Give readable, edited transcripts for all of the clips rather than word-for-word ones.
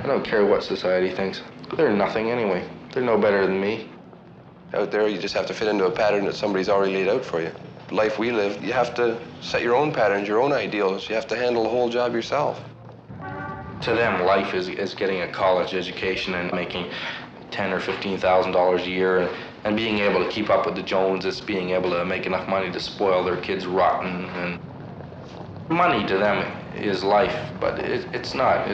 I don't care what society thinks. They're nothing anyway. They're no better than me. Out there, you just have to fit into a pattern that somebody's already laid out for you. The life we live, you have to set your own patterns, your own ideals. You have to handle the whole job yourself. To them, life is getting a college education and making $10,000 or $15,000 a year and being able to keep up with the Joneses, being able to make enough money to spoil their kids rotten. And money to them is life, but it's not.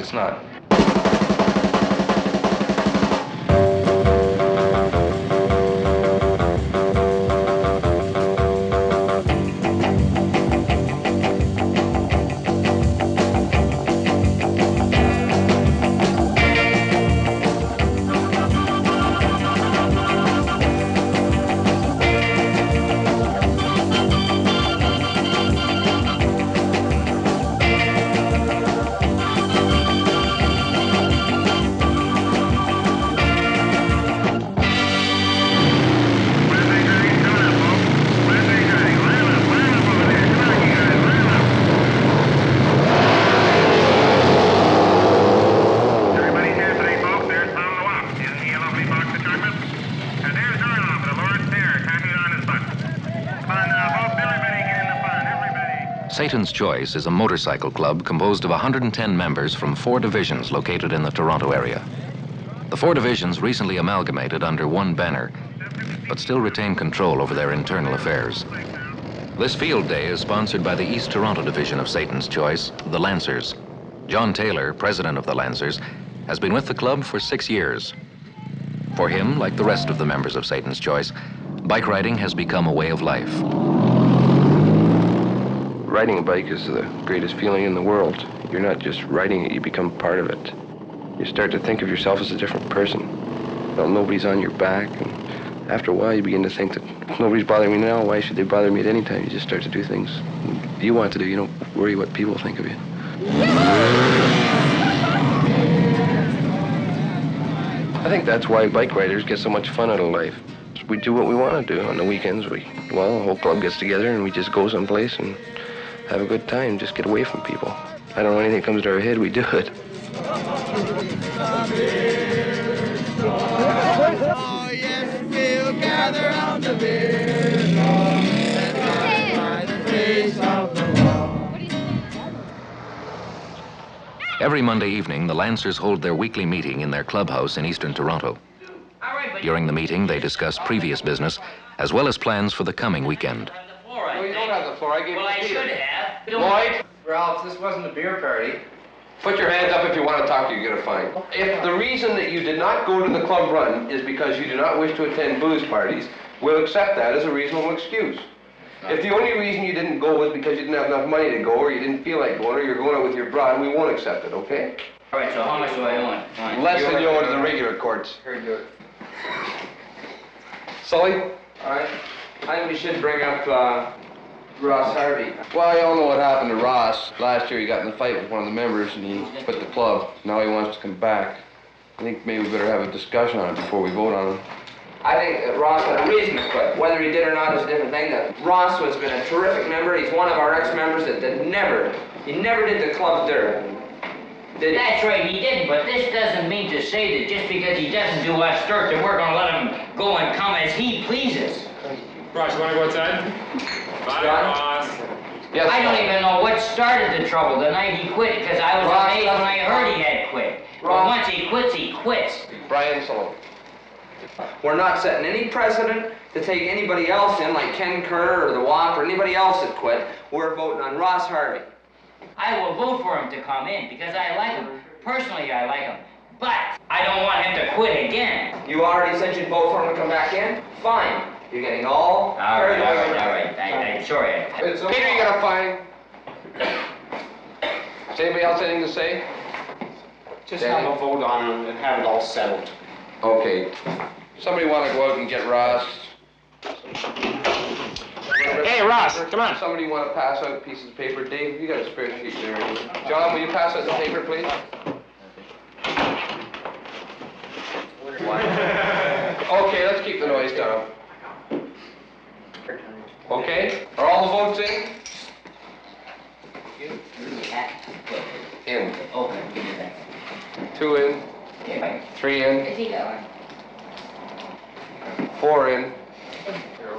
Satan's Choice is a motorcycle club composed of 110 members from 4 divisions located in the Toronto area. The 4 divisions recently amalgamated under one banner, but still retain control over their internal affairs. This field day is sponsored by the East Toronto division of Satan's Choice, the Lancers. John Taylor, president of the Lancers, has been with the club for 6 years. For him, like the rest of the members of Satan's Choice, bike riding has become a way of life. Riding a bike is the greatest feeling in the world. You're not just riding it, you become part of it. You start to think of yourself as a different person. Well, nobody's on your back, and after a while you begin to think that if nobody's bothering me now, why should they bother me at any time? You just start to do things you want to do. You don't worry what people think of you. I think that's why bike riders get so much fun out of life. We do what we want to do on the weekends. The whole club gets together and we just go someplace and have a good time, just get away from people. I don't know, anything that comes to our head, we do it. Oh, yes, we'll gather round the beer and by the face of the wall. Every Monday evening, the Lancers hold their weekly meeting in their clubhouse in Eastern Toronto. During the meeting, they discuss previous business as well as plans for the coming weekend. Well, you don't have the floor. I gave it to Peter. Should have. Lloyd, Ralph, this wasn't a beer party. put your hands up if you want to talk to you, get a fine. If the reason that you did not go to the club run is because you do not wish to attend booze parties, we'll accept that as a reasonable excuse. If the only reason you didn't go was because you didn't have enough money to go, or you didn't feel like going, or you're going out with your bride, we won't accept it, okay? All right, so how much do I owe? Fine. Less than you owe to the regular courts. Sully? All right. I think we should bring up Ross Harvey. Well, you all know what happened to Ross. Last year he got in a fight with one of the members and he quit the club. Now he wants to come back. I think maybe we better have a discussion on it before we vote on him. I think that Ross had a reason to quit. Whether he did or not is a different thing. That Ross has been a terrific member. He's one of our ex-members that never did the club dirt. That's right, he didn't, but this doesn't mean to say that just because he doesn't do us dirt that we're going to let him go and come as he pleases. Ross, you want to go outside? Bye, Ross. Yes, I don't even know what started the trouble the night he quit, because I was amazed when I heard he had quit. But once he quits, he quits. Brian Sullivan. We're not setting any precedent to take anybody else in, like Ken Kerr or the WAP or anybody else that quit. We're voting on Ross Harvey. I will vote for him to come in because I like him. Personally, I like him. But I don't want him to quit again. You already said you'd vote for him to come back in? Fine. You're getting all carried away. All right. I'm sorry. Peter, you got a fine. Does anybody else anything to say? Just have a vote on him and have it all settled. Okay. Somebody want to go out and get Ross? Hey, Ross, come on. Somebody want to pass out pieces of paper? Dave, you got a spare sheet there. John, will you pass out the paper, please? Okay, let's keep the noise down. Okay? Are all the votes in? In. Okay, give me that. 2 in, 3 in, Is he going? 4 in,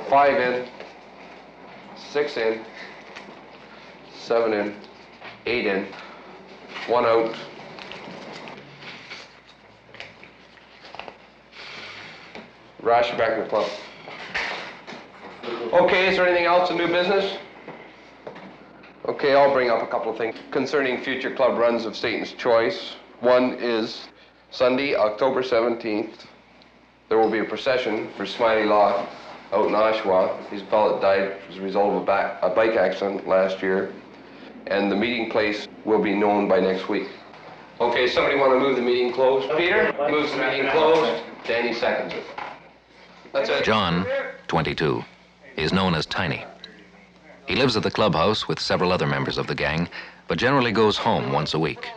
5 in, 6 in, 7 in, 8 in, 1 out. Rash, you're back in the club. Okay, is there anything else in new business? Okay, I'll bring up a couple of things concerning future club runs of Satan's Choice. One is Sunday, October 17th. There will be a procession for Smiley Law out in Oshawa. He's a fellow that died as a result of a bike accident last year. And the meeting place will be known by next week. Okay, somebody want to move the meeting closed? Peter moves the meeting closed. Danny seconds it. That's it. John, 22, is known as Tiny. He lives at the clubhouse with several other members of the gang, but generally goes home once a week.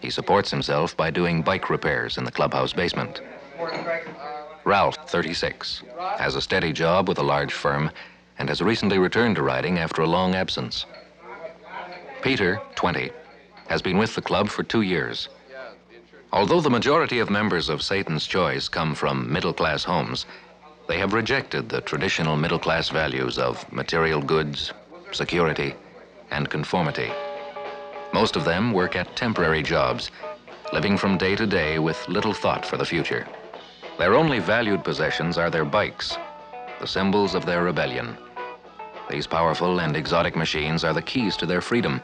He supports himself by doing bike repairs in the clubhouse basement. Ralph, 36, has a steady job with a large firm and has recently returned to riding after a long absence. Peter, 20, has been with the club for 2 years. Although the majority of members of Satan's Choice come from middle-class homes, they have rejected the traditional middle-class values of material goods, security, and conformity. Most of them work at temporary jobs, living from day to day with little thought for the future. Their only valued possessions are their bikes, the symbols of their rebellion. These powerful and exotic machines are the keys to their freedom,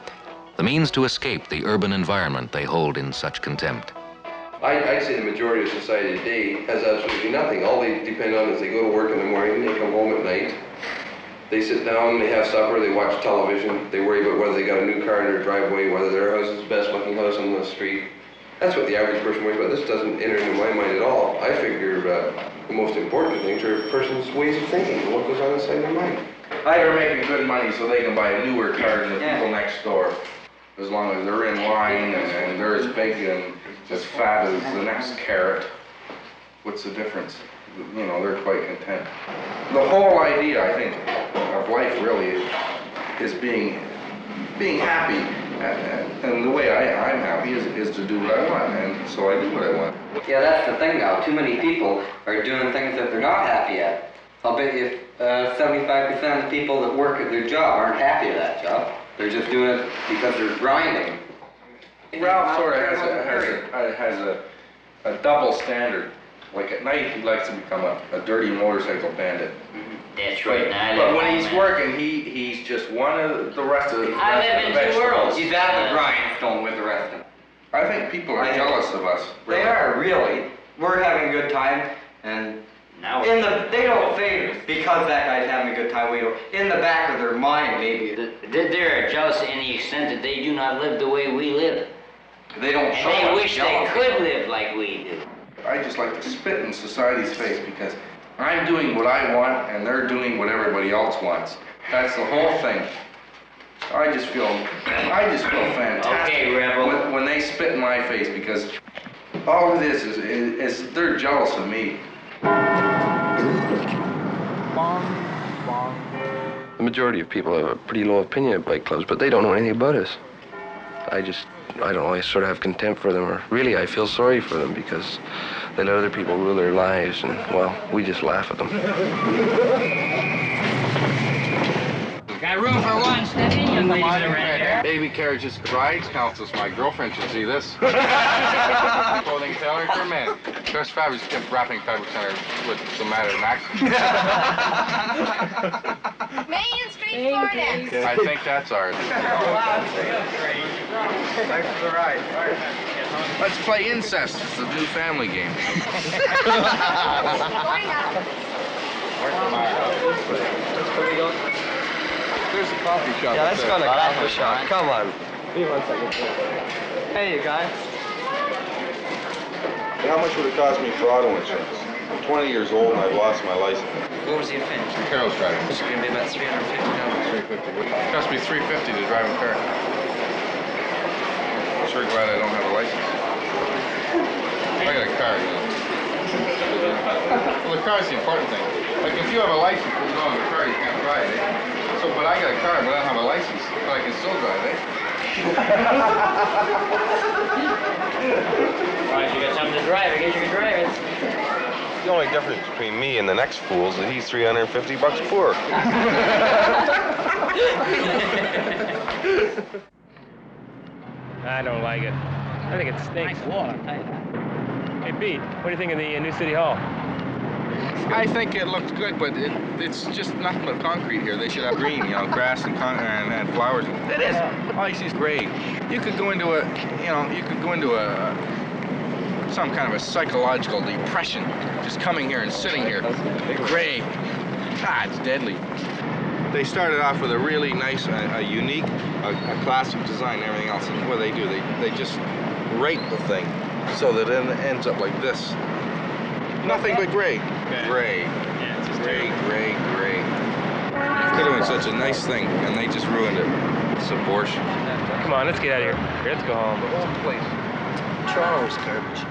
the means to escape the urban environment they hold in such contempt. I'd say the majority of society today has absolutely nothing. All they depend on is they go to work in the morning, they come home at night, they sit down, they have supper, they watch television, they worry about whether they got a new car in their driveway, whether their house is the best looking house on the street. That's what the average person worries about. This doesn't enter into my mind at all. I figure the most important things are a person's ways of thinking and what goes on inside their mind. They're making good money so they can buy a newer car than the people next door. As long as they're in line and they're as big and as fat as the next carrot, what's the difference? You know, they're quite content. The whole idea, I think, of life really is being happy. And the way I'm happy is to do what I want, and so I do what I want. Yeah, that's the thing now. Too many people are doing things that they're not happy at. I'll bet you 75% of the people that work at their job aren't happy at that job. They're just doing it because they're grinding. Ralph sort of has a double standard. Like at night, he likes to become a dirty motorcycle bandit. That's right. But when he's working, he's just one of the rest of the I live in two worlds. He's at the grindstone with the rest of them. I think people are jealous of us. They are, really. We're having a good time, and Now they don't say because that guy's having a good time, we don't. In the back of their mind, maybe. they're jealous in the extent that they do not live the way we live. They don't show And they much wish they jealousy. could live like we do. I just like to spit in society's face because I'm doing what I want and they're doing what everybody else wants. That's the whole thing. I just feel fantastic Okay, Rebel. when they spit in my face because all of this is they're jealous of me. The majority of people have a pretty low opinion of bike clubs, but they don't know anything about us. I don't know, I sort of have contempt for them, or really I feel sorry for them because they let other people rule their lives and, well, we just laugh at them. Got room for one, Stephanie? Young ladies around here. Baby carriages, rides, counselors. My girlfriend should see this. Clothing tailoring for men. First fabric wrapping fabric center with the matter Mac. Main Street, Florida. I think that's ours. Thanks for the ride. Let's play incest. It's a new family game. There's a coffee shop. Yeah, let's go to the coffee shop. Come on. Give me 1 second. Hey, you guys. How much would it cost me for auto insurance? I'm 20 years old and I've lost my license. What was the offense? Carol's driving. It's going to be about $350. It costs me $350 to drive a car. I'm sure glad I don't have a license. I got a car, you know. Well, the car's the important thing. Like, if you have a license, but you don't have a car, you can't drive, eh? So, but I got a car, but I don't have a license, but I can still drive, eh? Well, if you got something to drive, I guess you can drive it. The only difference between me and the next fool is that he's $350 poor. I don't like it. I think it stinks. Hey, Pete, what do you think of the new City Hall? I think it looks good, but it's just nothing but concrete here. They should have green, you know, grass and flowers. It is. All you see is gray. You could go into some kind of a psychological depression just coming here and sitting here. Gray. It's deadly. They started off with a really nice, a unique, a classic design and everything else. And what do? They just rate the thing so that it ends up like this. Nothing but gray. Gray. Yeah, it's just Gray. They're doing such a nice thing, and they just ruined it. It's abortion. Come on, let's get out of here. Let's go home. The whole place. Toronto's garbage.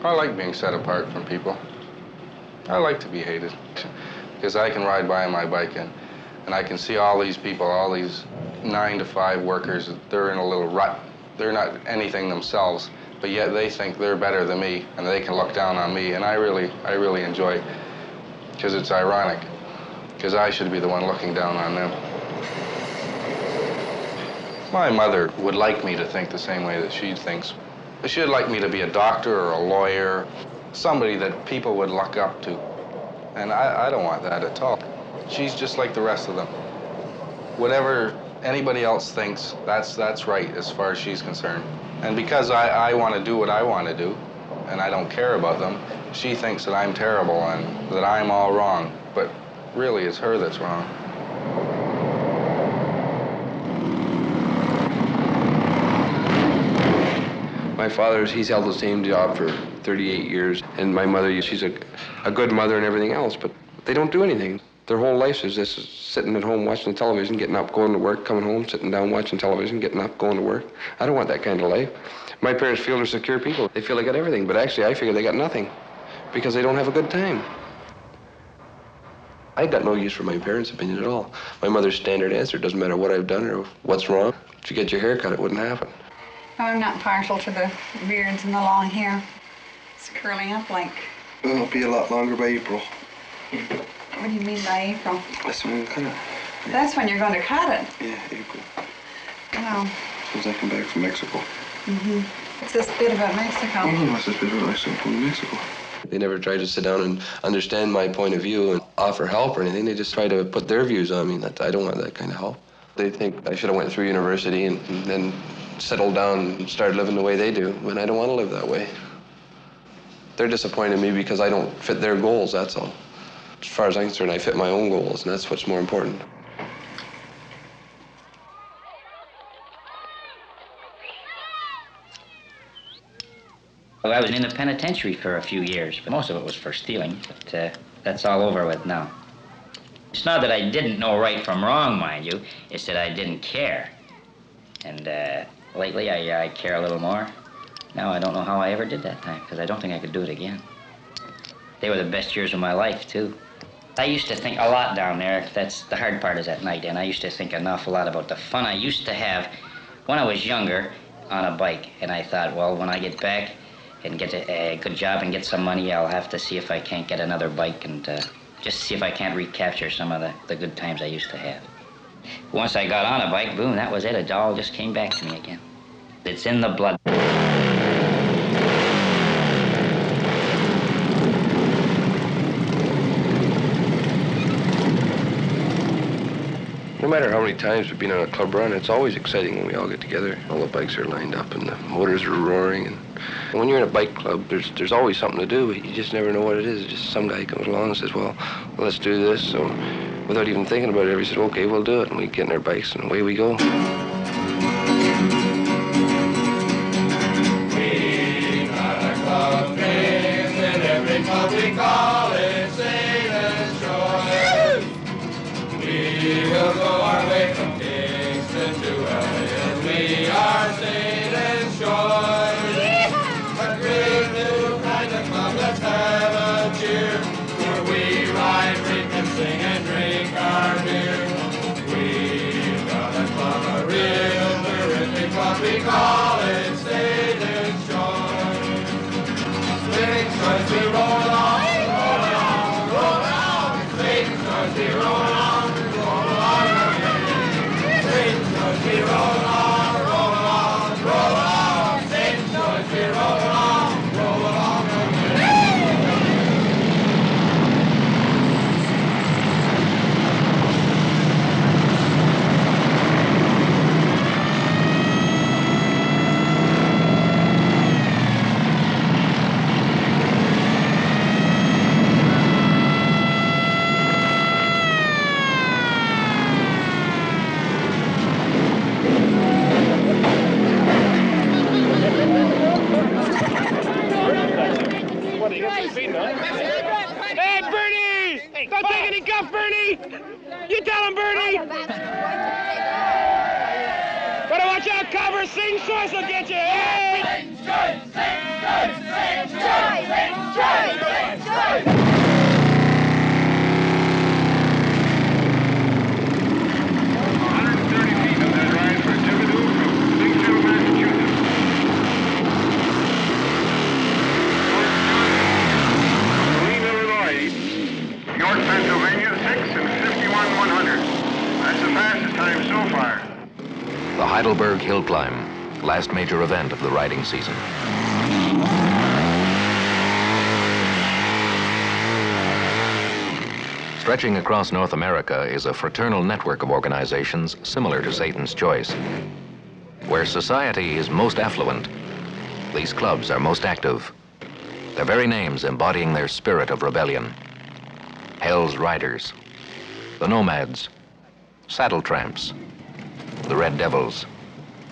I like being set apart from people. I like to be hated because I can ride by on my bike and I can see all these people, all these 9-to-5 workers, they're in a little rut. They're not anything themselves, but yet they think they're better than me and they can look down on me, and I really enjoy it because it's ironic because I should be the one looking down on them. My mother would like me to think the same way that she thinks. She'd like me to be a doctor or a lawyer, somebody that people would look up to. And I don't want that at all. She's just like the rest of them. Whatever anybody else thinks, that's right as far as she's concerned. And because I want to do what I want to do, and I don't care about them, she thinks that I'm terrible and that I'm all wrong. But really, it's her that's wrong. My father, he's held the same job for 38 years, and my mother, she's a good mother and everything else, but they don't do anything. Their whole life is just sitting at home watching the television, getting up, going to work, coming home, sitting down, watching television, getting up, going to work. I don't want that kind of life. My parents feel they're secure people. They feel they got everything, but actually I figure they got nothing because they don't have a good time. I got no use for my parents' opinion at all. My mother's standard answer, doesn't matter what I've done or what's wrong. If you get your hair cut, it wouldn't happen. I'm not partial to the beards and the long hair. It's curling up like... It'll be a lot longer by April. What do you mean by April? That's when we cut it. That's when you're going to cut it? Yeah, April. Wow. Since I come back from Mexico. Mm-hmm. What's this bit about Mexico? What's this bit about Mexico? They never try to sit down and understand my point of view and offer help or anything. They just try to put their views on me. I don't want that kind of help. They think I should have went through university and then settled down and started living the way they do, when I don't want to live that way. They're disappointed in me because I don't fit their goals, that's all. As far as I'm concerned, I fit my own goals, and that's what's more important. Well, I was in the penitentiary for a few years, but most of it was for stealing, but that's all over with now. It's not that I didn't know right from wrong, mind you, it's that I didn't care. And lately, I care a little more. Now, I don't know how I ever did that time, because I don't think I could do it again. They were the best years of my life, too. I used to think a lot down there. That's the hard part is at night, and I used to think an awful lot about the fun I used to have when I was younger on a bike. And I thought, well, when I get back and get a good job and get some money, I'll have to see if I can't get another bike and just see if I can't recapture some of the good times I used to have. Once I got on a bike, boom, that was it. It all just came back to me again. It's in the blood. No matter how many times we've been on a club run, it's always exciting when we all get together. All the bikes are lined up and the motors are roaring. And when you're in a bike club, there's always something to do, but you just never know what it is. Just some guy comes along and says, well, let's do this. So without even thinking about it, we said, okay, we'll do it. And we get in our bikes and away we go. We got a club drinks in every club we call it Satan's Choice. We will go our way from Kingston to LA. We are Satan's Choice. A great new kind of club, let's have a cheer. Where we ride, drink and sing and drink our beer. We've got a club, a real terrific club, we call it Satan's Choice. Satan's Choice, we roll along, roll along, roll along. Satan's Choice, we roll along. We roll along, roll along, roll along. Satan's Choice, we roll along, roll along. Hey, Bernie! Hey, don't take any guff, Bernie! You tell him, Bernie! Better watch out, cover. Satan's Choice will get you. Hey! Satan's Choice! Satan's Choice! Satan's Choice! Satan's Choice! 130 feet of that ride for Shebib from Springfield, Massachusetts. York, Pennsylvania, 6 and 51/100. That's the fastest time so far. The Heidelberg Hill Climb, last major event of the riding season. Stretching across North America is a fraternal network of organizations similar to Satan's Choice. Where society is most affluent, these clubs are most active, their very names embodying their spirit of rebellion. Hell's Riders, the Nomads, Saddle Tramps, the Red Devils,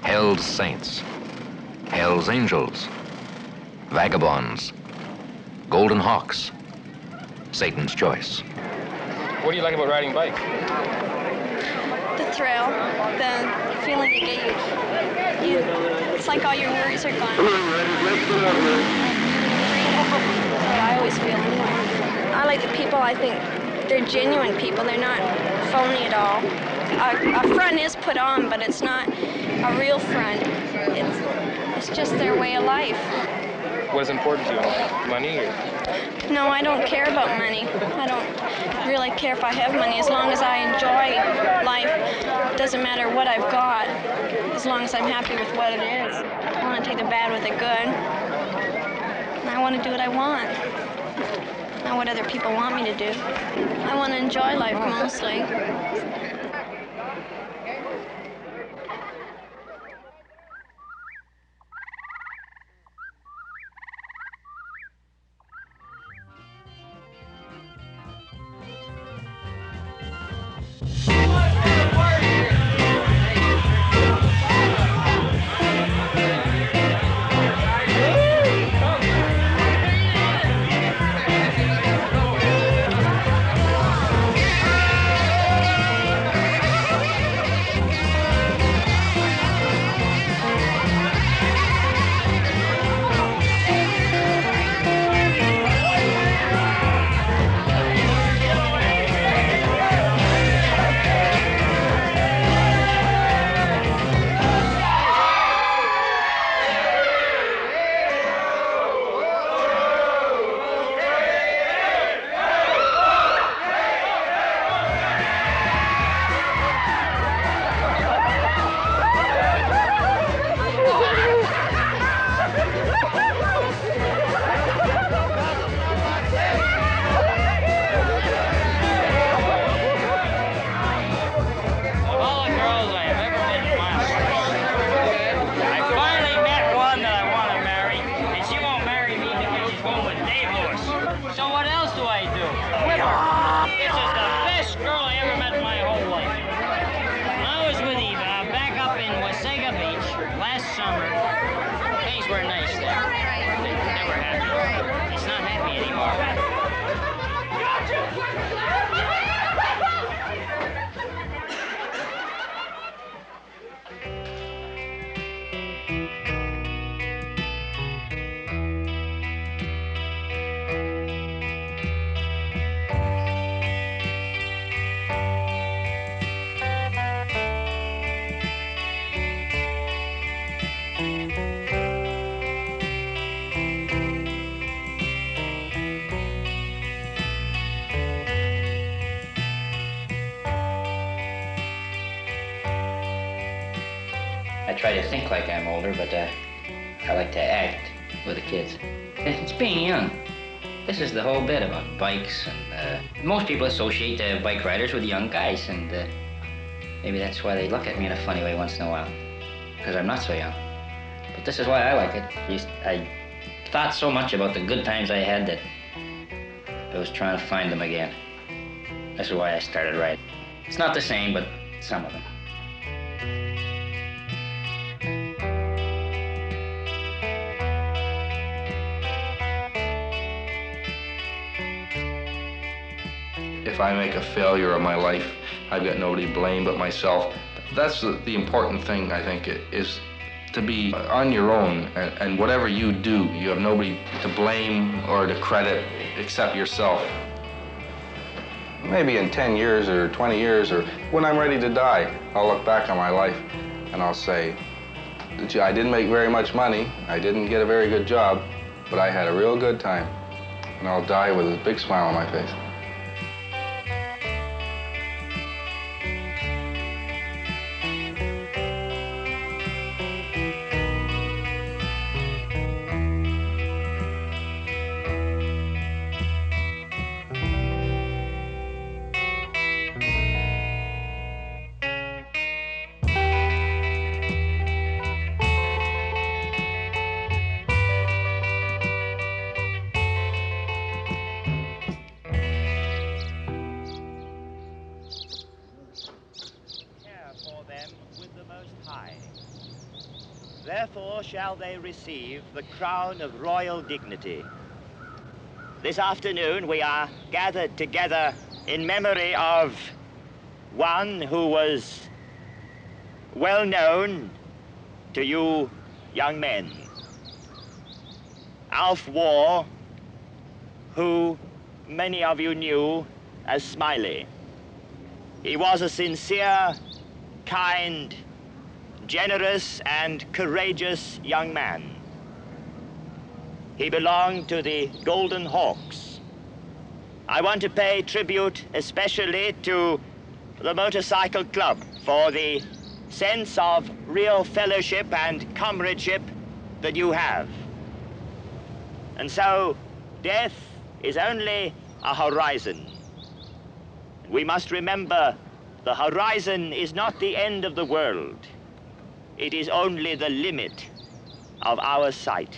Hell's Saints, Hell's Angels, Vagabonds, Golden Hawks, Satan's Choice. What do you like about riding bikes? The thrill, the feeling you get. It's like all your worries are gone. I always feel anyway. I like the people. I think they're genuine people. They're not phony at all. A front is put on, but it's not a real front. It's just their way of life. What is important to you? Money? Or? No, I don't care about money. I don't really care if I have money. As long as I enjoy life, it doesn't matter what I've got, as long as I'm happy with what it is. I want to take the bad with the good. And I want to do what I want, not what other people want me to do. I want to enjoy life mostly. Things were nice then. They were happy. It's not happy anymore. I try to think like I'm older, but I like to act with the kids. It's being young. This is the whole bit about bikes, and most people associate bike riders with young guys, and maybe that's why they look at me in a funny way once in a while, because I'm not so young. But this is why I like it. I thought so much about the good times I had that I was trying to find them again. This is why I started riding. It's not the same, but some of them. If I make a failure of my life, I've got nobody to blame but myself. That's the important thing, I think, is to be on your own, and whatever you do, you have nobody to blame or to credit except yourself. Maybe in 10 years or 20 years, or when I'm ready to die, I'll look back on my life and I'll say, I didn't make very much money, I didn't get a very good job, but I had a real good time. And I'll die with a big smile on my face. Therefore shall they receive the crown of royal dignity. This afternoon we are gathered together in memory of one who was well known to you young men. Alf Waugh, who many of you knew as Smiley. He was a sincere, kind, generous and courageous young man. He belonged to the Golden Hawks. I want to pay tribute especially to the Motorcycle Club for the sense of real fellowship and comradeship that you have. And so, death is only a horizon. We must remember the horizon is not the end of the world. It is only the limit of our sight.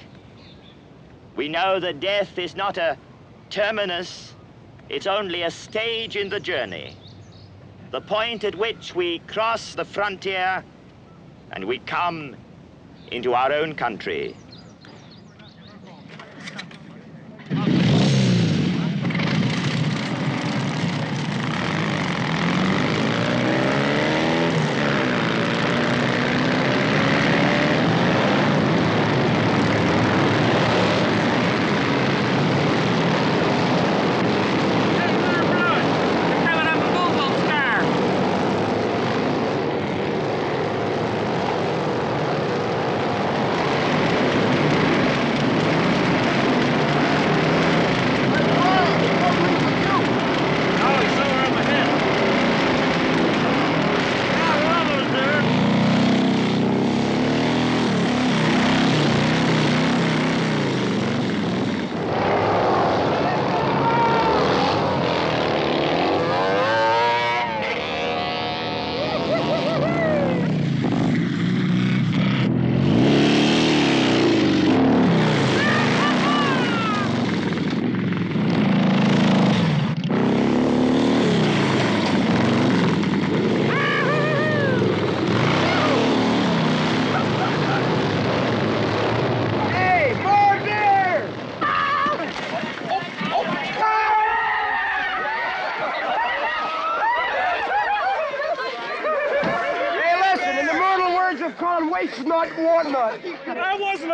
We know that death is not a terminus, it's only a stage in the journey, the point at which we cross the frontier and we come into our own country.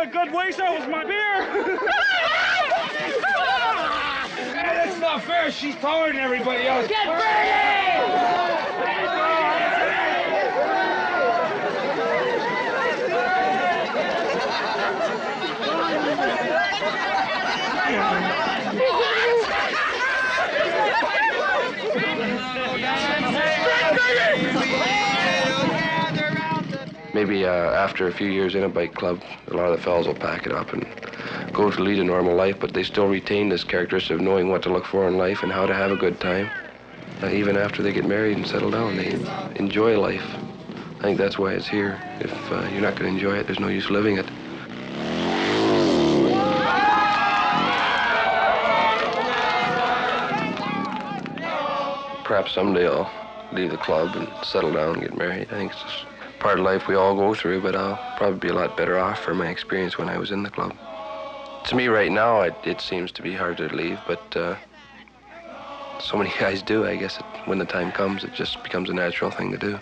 a good waste, that was my beer! Hey, that's not fair, she's taller than everybody else. Get Maybe after a few years in a bike club, a lot of the fellas will pack it up and go to lead a normal life, but they still retain this characteristic of knowing what to look for in life and how to have a good time. Even after they get married and settle down, they enjoy life. I think that's why it's here. If you're not going to enjoy it, there's no use living it. Perhaps someday I'll leave the club and settle down and get married. I think it's just part of life we all go through, but I'll probably be a lot better off for my experience when I was in the club. To me right now, it seems to be hard to leave, but so many guys do. I guess when the time comes, it just becomes a natural thing to do.